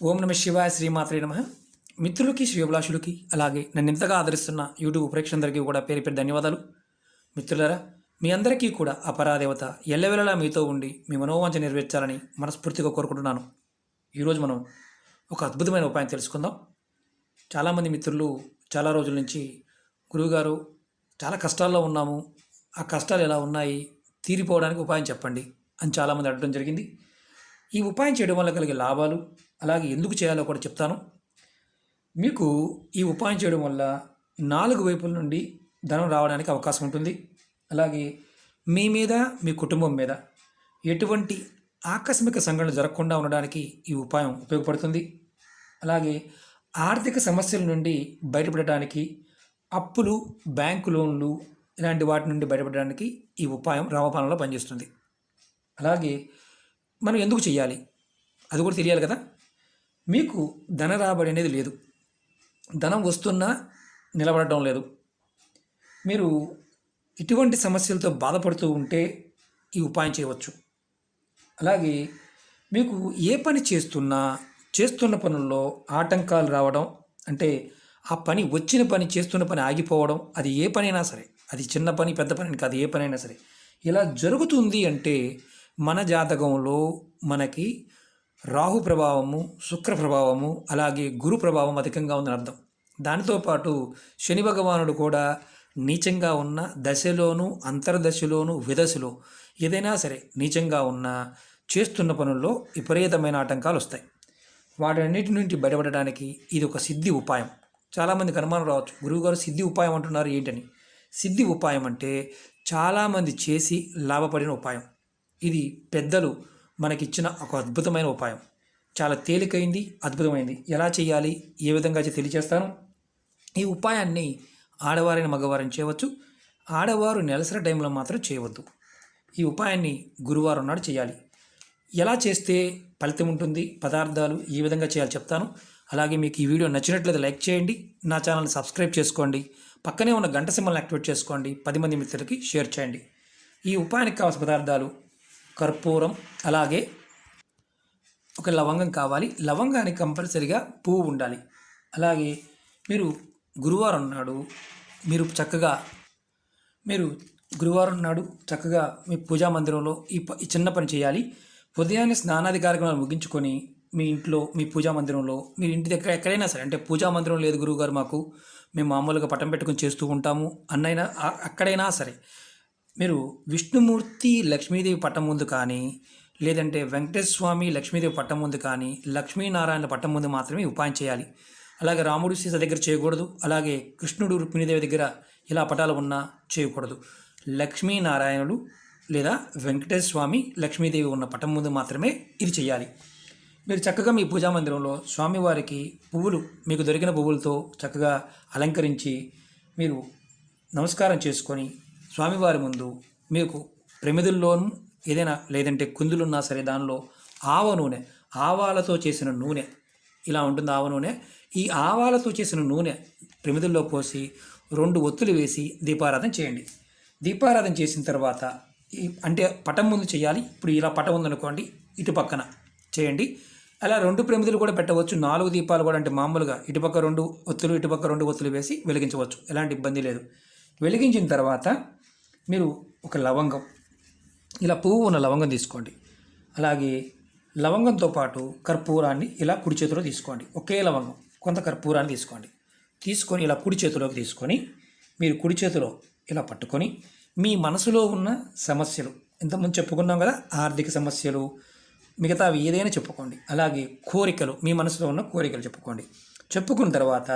ఓం నమ శివాయ శ్రీమాత్రే నమ. మిత్రులకి శ్రీభిలాషులకి అలాగే నన్ను ఇంతగా ఆదరిస్తున్న యూట్యూబ్ ప్రేక్షకులందరికీ కూడా పేరు పేరు ధన్యవాదాలు. మిత్రులారా, మీ అందరికీ కూడా ఆ పరాదేవత ఎల్లవేళలా మీతో ఉండి మీ మనోవాంఛ నెరవేర్చాలని మనస్ఫూర్తిగా కోరుకుంటున్నాను. ఈరోజు మనం ఒక అద్భుతమైన ఉపాయం తెలుసుకుందాం. చాలామంది మిత్రులు చాలా రోజుల నుంచి గురువుగారు చాలా కష్టాల్లో ఉన్నాము, ఆ కష్టాలు ఎలా ఉన్నాయి, తీరిపోవడానికి ఉపాయం చెప్పండి అని చాలామంది అడగడం జరిగింది. ఈ ఉపాయం చేయడం వల్ల కలిగే లాభాలు అలాగే ఎందుకు చేయాలో కూడా చెప్తాను. మీకు ఈ ఉపాయం చేయడం వల్ల 4 వైపుల నుండి ధనం రావడానికి అవకాశం ఉంటుంది. అలాగే మీ మీద మీ కుటుంబం మీద ఎటువంటి ఆకస్మిక సంఘటనలు జరగకుండా ఉండడానికి ఈ ఉపాయం ఉపయోగపడుతుంది. అలాగే ఆర్థిక సమస్యల నుండి బయటపడడానికి, అప్పులు, బ్యాంకు లోన్లు ఇలాంటి వాటి నుండి బయటపడడానికి ఈ ఉపాయం రామబాణంలో పనిచేస్తుంది. అలాగే మనం ఎందుకు చేయాలి అది కూడా తెలియాలి కదా. మీకు ధన రాబడి అనేది లేదు, ధనం వస్తున్నా నిలబడటం లేదు. మీరు ఇటువంటి సమస్యలతో బాధపడుతూ ఉంటే ఈ ఉపాయం చేయవచ్చు. అలాగే మీకు ఏ పని చేస్తున్న పనుల్లో ఆటంకాలు రావడం, అంటే ఆ పని చేస్తున్న పని ఆగిపోవడం, అది ఏ పనైనా సరే, అది చిన్న పని పెద్ద పని అని కాదు, ఏ పనైనా సరే ఇలా జరుగుతుంది అంటే మన జాతకంలో మనకి రాహు ప్రభావము, శుక్ర ప్రభావము, అలాగే గురు ప్రభావం అధికంగా ఉందని అర్థం. దానితో పాటు శని భగవానుడు కూడా నీచంగా ఉన్న దశలోను, అంతర్దశలోను, విదశలో ఏదైనా సరే నీచంగా ఉన్న చేస్తున్న పనుల్లో విపరీతమైన ఆటంకాలు వస్తాయి. వాటన్నిటి నుండి బయటపడడానికి ఇది ఒక సిద్ధి ఉపాయం. చాలామందికి అనుమానం రావచ్చు, గురువుగారు సిద్ధి ఉపాయం అంటున్నారు ఏంటని. సిద్ధి ఉపాయం అంటే చాలామంది చేసి లాభపడిన ఉపాయం. ఇది పెద్దలు మనకిచ్చిన ఒక అద్భుతమైన ఉపాయం. చాలా తేలికైంది, అద్భుతమైంది. ఎలా చేయాలి, ఏ విధంగా తెలియజేస్తాను. ఈ ఉపాయాన్ని ఆడవారైన మగవారిని చేయవచ్చు. ఆడవారు నెలసరి టైంలో మాత్రం చేయవద్దు. ఈ ఉపాయాన్ని గురువారం నాడు చేయాలి. ఎలా చేస్తే ఫలితం ఉంటుంది, పదార్థాలు ఏ విధంగా చేయాలి చెప్తాను. అలాగే మీకు ఈ వీడియో నచ్చినట్లయితే లైక్ చేయండి, నా ఛానల్ని సబ్స్క్రైబ్ చేసుకోండి, పక్కనే ఉన్న గంట సింబల్ని యాక్టివేట్ చేసుకోండి, 10 మంది మిత్రులకి షేర్ చేయండి. ఈ ఉపాయానికి కావాల్సిన పదార్థాలు కర్పూరం, అలాగే ఒక లవంగం కావాలి. లవంగానికి కంపల్సరిగా పువ్వు ఉండాలి. అలాగే మీరు గురువారం నాడు గురువారం నాడు చక్కగా మీ పూజా మందిరంలో ఈ చిన్న పని చేయాలి. ఉదయాన్నే స్నానాది కార్యక్రమాలు ముగించుకొని మీ ఇంట్లో, మీ పూజా మందిరంలో, మీరు ఇంటి దగ్గర ఎక్కడైనా సరే, అంటే పూజా మందిరం లేదు గురువుగారు మాకు, మేము మామూలుగా పటం పెట్టుకొని చేస్తూ ఉంటాము అన్నైనా అక్కడైనా సరే, మీరు విష్ణుమూర్తి లక్ష్మీదేవి పట్టం ముందు కానీ, లేదంటే వెంకటేశ్వర స్వామి లక్ష్మీదేవి పట్టం ముందు కానీ, లక్ష్మీనారాయణ పట్టం ముందు మాత్రమే ఉపాయం చేయాలి. అలాగే రాముడు సీత దగ్గర చేయకూడదు. అలాగే కృష్ణుడు రుక్మిణీదేవి దగ్గర ఇలా పటాలు ఉన్నా చేయకూడదు. లక్ష్మీనారాయణుడు లేదా వెంకటేశ్వర స్వామి లక్ష్మీదేవి ఉన్న పటం ముందు మాత్రమే ఇది చేయాలి. మీరు చక్కగా మీ పూజా మందిరంలో స్వామివారికి పువ్వులు, మీకు దొరికిన పువ్వులతో చక్కగా అలంకరించి మీరు నమస్కారం చేసుకొని స్వామివారి ముందు మీకు ప్రమిదుల్లోనూ ఏదైనా, లేదంటే కుందులున్నా సరే దానిలో ఆవ నూనె, ఆవాలతో చేసిన నూనె ఇలా ఉంటుంది, ఆవ నూనె. ఈ ఆవాలతో చేసిన నూనె ప్రమిదుల్లో పోసి 2 ఒత్తులు వేసి దీపారాధన చేయండి. దీపారాధన చేసిన తర్వాత అంటే పటం ముందు చేయాలి. ఇప్పుడు ఇలా పటం ఉందనుకోండి, ఇటు పక్కన చేయండి. అలా 2 ప్రమిదులు కూడా పెట్టవచ్చు. 4 దీపాలు కూడా, అంటే మామూలుగా ఇటుపక్క 2 ఒత్తులు, ఇటుపక్క 2 ఒత్తులు వేసి వెలిగించవచ్చు, ఎలాంటి ఇబ్బంది లేదు. వెలిగించిన తర్వాత మీరు ఒక లవంగం, ఇలా పువ్వు ఉన్న లవంగం తీసుకోండి. అలాగే లవంగంతో పాటు కర్పూరాన్ని ఇలా కుడి చేతిలో తీసుకోండి. ఒకే లవంగం, కొంత కర్పూరాన్ని తీసుకొని ఇలా కుడి చేతిలోకి తీసుకొని మీరు కుడి చేతిలో ఇలా పట్టుకొని మీ మనసులో ఉన్న సమస్యలు, ఇంతకుముందు చెప్పుకున్నాం కదా, ఆర్థిక సమస్యలు, మిగతావి ఏదైనా చెప్పుకోండి. అలాగే కోరికలు, మీ మనసులో ఉన్న కోరికలు చెప్పుకున్న తర్వాత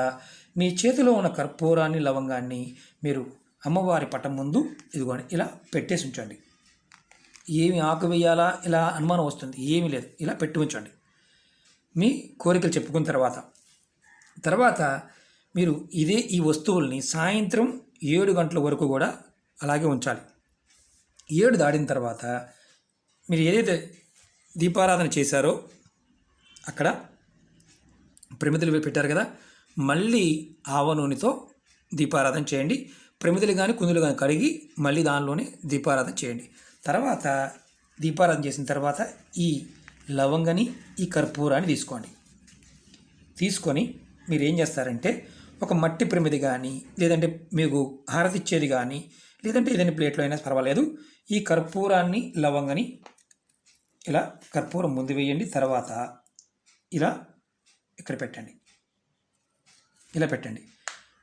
మీ చేతిలో ఉన్న కర్పూరాన్ని, లవంగాన్ని మీరు అమ్మవారి పటం ముందు ఇదిగోండి ఇలా పెట్టేసి ఉంచండి. ఏమి ఆకు వేయాలా ఇలా అనుమానం వస్తుంది, ఏమీ లేదు, ఇలా పెట్టి ఉంచండి. మీ కోరికలు చెప్పుకున్న తర్వాత మీరు ఈ వస్తువుల్ని సాయంత్రం 7 గంటల వరకు కూడా అలాగే ఉంచాలి. 7 దాటిన తర్వాత మీరు ఏదైతే దీపారాధన చేశారో అక్కడ ప్రమిదలు పెట్టారు కదా, మళ్ళీ ఆవ నూనెతో దీపారాధన చేయండి. ప్రమిదలు కానీ కుందులు కానీ కడిగి మళ్ళీ దానిలోనే దీపారాధన చేయండి. తర్వాత దీపారాధన చేసిన తర్వాత ఈ లవంగని, ఈ కర్పూరాన్ని తీసుకోండి. తీసుకొని మీరు ఏం చేస్తారంటే ఒక మట్టి ప్రమిది కానీ, లేదంటే మీకు హారతి ఇచ్చేది కానీ, లేదంటే ఏదైనా ప్లేట్లో అయినా పర్వాలేదు. ఈ కర్పూరాన్ని, లవంగని ఇలా కర్పూరం ముందు వేయండి. తర్వాత ఇలా ఇక్కడ పెట్టండి. ఇలా పెట్టండి.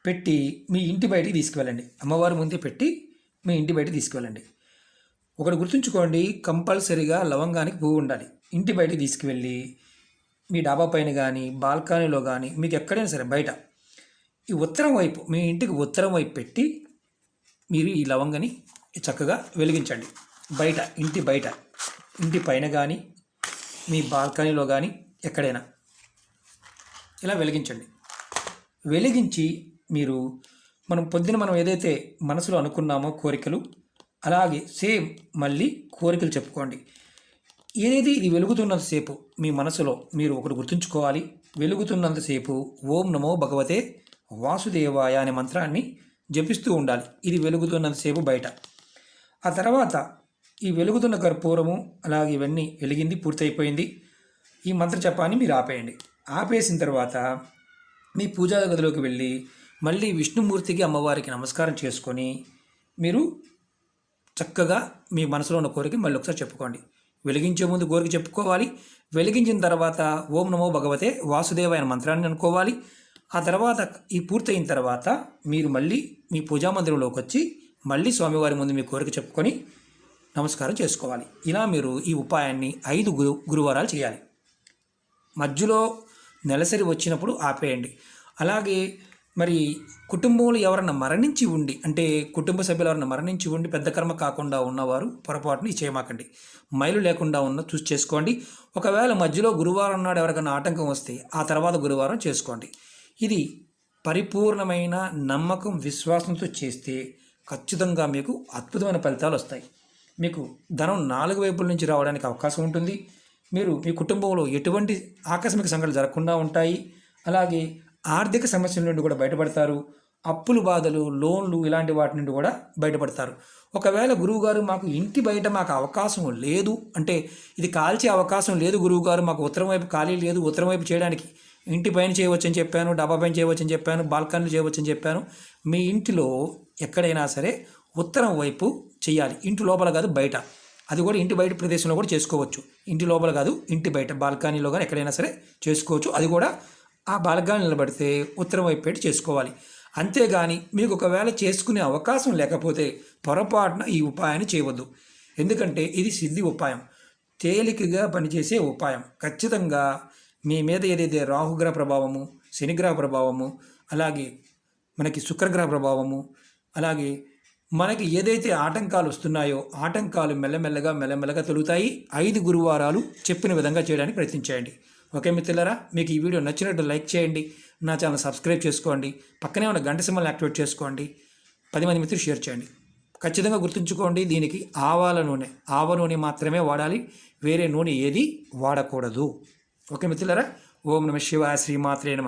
పెట్టి మీ ఇంటి బయటికి తీసుకువెళ్ళండి. అమ్మవారి ముందే పెట్టి మీ ఇంటి బయటికి తీసుకువెళ్ళండి. ఒకటి గుర్తుంచుకోండి, కంపల్సరీగా లవంగానికి పువ్వు ఉండాలి. ఇంటి బయటికి తీసుకువెళ్ళి మీ డాబా పైన కానీ, బాల్కనీలో కానీ, మీకు ఎక్కడైనా సరే బయట ఈ ఉత్తరం వైపు, మీ ఇంటికి ఉత్తరం వైపు పెట్టి మీరు ఈ లవంగని చక్కగా వెలిగించండి. బయట, ఇంటి బయట, ఇంటి పైన కానీ, మీ బాల్కనీలో కానీ ఎక్కడైనా ఇలా వెలిగించండి. వెలిగించి మీరు మనం ఏదైతే మనసులో అనుకున్నామో కోరికలు, అలాగే సేమ్ మళ్ళీ కోరికలు చెప్పుకోండి. ఏదైతే ఇది వెలుగుతున్నంతసేపు మీ మనసులో మీరు ఒకటి గుర్తుంచుకోవాలి. వెలుగుతున్నంతసేపు ఓం నమో భగవతే వాసుదేవాయ అనే మంత్రాన్ని జపిస్తూ ఉండాలి. ఇది వెలుగుతున్నంతసేపు బయట. ఆ తర్వాత ఈ వెలుగుతున్న కర్పూరము అలాగే ఇవన్నీ వెలిగింది, పూర్తయిపోయింది. ఈ మంత్ర జపాన్ని మీరు ఆపేయండి. ఆపేసిన తర్వాత మీ పూజా గదిలోకి వెళ్ళి మళ్ళీ విష్ణుమూర్తికి, అమ్మవారికి నమస్కారం చేసుకొని మీరు చక్కగా మీ మనసులో ఉన్న కోరిక మళ్ళీ ఒకసారి చెప్పుకోండి. వెలిగించే ముందు కోరిక చెప్పుకోవాలి. వెలిగించిన తర్వాత ఓం నమో భగవతే వాసుదేవాయ అనే మంత్రాన్ని అనుకోవాలి. ఆ తర్వాత ఈ పూర్తయిన తర్వాత మీరు మళ్ళీ మీ పూజా మందిరంలోకి వచ్చి మళ్ళీ స్వామివారి ముందు మీ కోరిక చెప్పుకొని నమస్కారం చేసుకోవాలి. ఇలా మీరు ఈ ఉపాయాన్ని 5 గురువారాలు చేయాలి. మధ్యలో నెలసరి వచ్చినప్పుడు ఆపేయండి. అలాగే మరి కుటుంబంలో ఎవరన్నా మరణించి ఉండి, అంటే కుటుంబ సభ్యులు ఎవరన్నా మరణించి ఉండి పెద్ద కర్మ కాకుండా ఉన్నవారు పొరపాటుని చేయమాకండి. మైలు లేకుండా చూసి చేసుకోండి. ఒకవేళ మధ్యలో గురువారం నాడు ఎవరికైనా ఆటంకం వస్తే ఆ తర్వాత గురువారం చేసుకోండి. ఇది పరిపూర్ణమైన నమ్మకం, విశ్వాసంతో చేస్తే ఖచ్చితంగా మీకు అద్భుతమైన ఫలితాలు వస్తాయి. మీకు ధనం 4 వైపుల నుంచి రావడానికి అవకాశం ఉంటుంది. మీరు మీ కుటుంబంలో ఎటువంటి ఆకస్మిక సంఘటనలు జరగకుండా ఉంటాయి. అలాగే ఆర్థిక సమస్యల నుండి కూడా బయటపడతారు. అప్పులు, బాధలు, లోన్లు ఇలాంటి వాటి నుండి కూడా బయటపడతారు. ఒకవేళ గురువుగారు మాకు ఇంటి బయట మాకు అవకాశం లేదు అంటే, ఇది కాల్చే అవకాశం లేదు గురువుగారు, మాకు ఉత్తరం వైపు ఖాళీ లేదు, ఉత్తరం వైపు చేయడానికి ఇంటి పైన చేయవచ్చని చెప్పాను, డాబా పైన చేయవచ్చని చెప్పాను, బాల్కనీలు చేయవచ్చని చెప్పాను. మీ ఇంటిలో ఎక్కడైనా సరే ఉత్తరం వైపు చేయాలి. ఇంటి లోపల కాదు, బయట. అది కూడా ఇంటి బయట ప్రదేశంలో కూడా చేసుకోవచ్చు. ఇంటి లోపల కాదు, ఇంటి బయట బాల్కనీలో కానీ ఎక్కడైనా సరే చేసుకోవచ్చు. అది కూడా ఆ బాల్కనీ నిలబడితే ఉత్తరం వైపు పెట్టి చేసుకోవాలి. అంతేగాని మీకు ఒకవేళ చేసుకునే అవకాశం లేకపోతే పొరపాటున ఈ ఉపాయాన్ని చేయవద్దు. ఎందుకంటే ఇది సిద్ధి ఉపాయం, తేలికగా పనిచేసే ఉపాయం. ఖచ్చితంగా మీ మీద ఏదైతే రాహుగ్రహ ప్రభావము, శనిగ్రహ ప్రభావము, అలాగే మనకి శుక్రగ్రహ ప్రభావము, అలాగే మనకి ఏదైతే ఆటంకాలు వస్తున్నాయో ఆటంకాలు మెల్లమెల్లగా తొలుగుతాయి. 5 గురువారాలు చెప్పిన విధంగా చేయడానికి ప్రయత్నించండి. ఓకే మిత్రులారా, మీకు ఈ వీడియో నచ్చినట్టు లైక్ చేయండి, నా ఛానల్ సబ్స్క్రైబ్ చేసుకోండి, పక్కనే ఉన్న గంట సింబల్ని యాక్టివేట్ చేసుకోండి, 10 మంది మిత్రులు షేర్ చేయండి. ఖచ్చితంగా గుర్తుంచుకోండి, దీనికి ఆవ నూనె మాత్రమే వాడాలి, వేరే నూనె ఏది వాడకూడదు. ఓకే మిత్రులారా, ఓం నమః శివాయ, శ్రీమాత్రే నమః.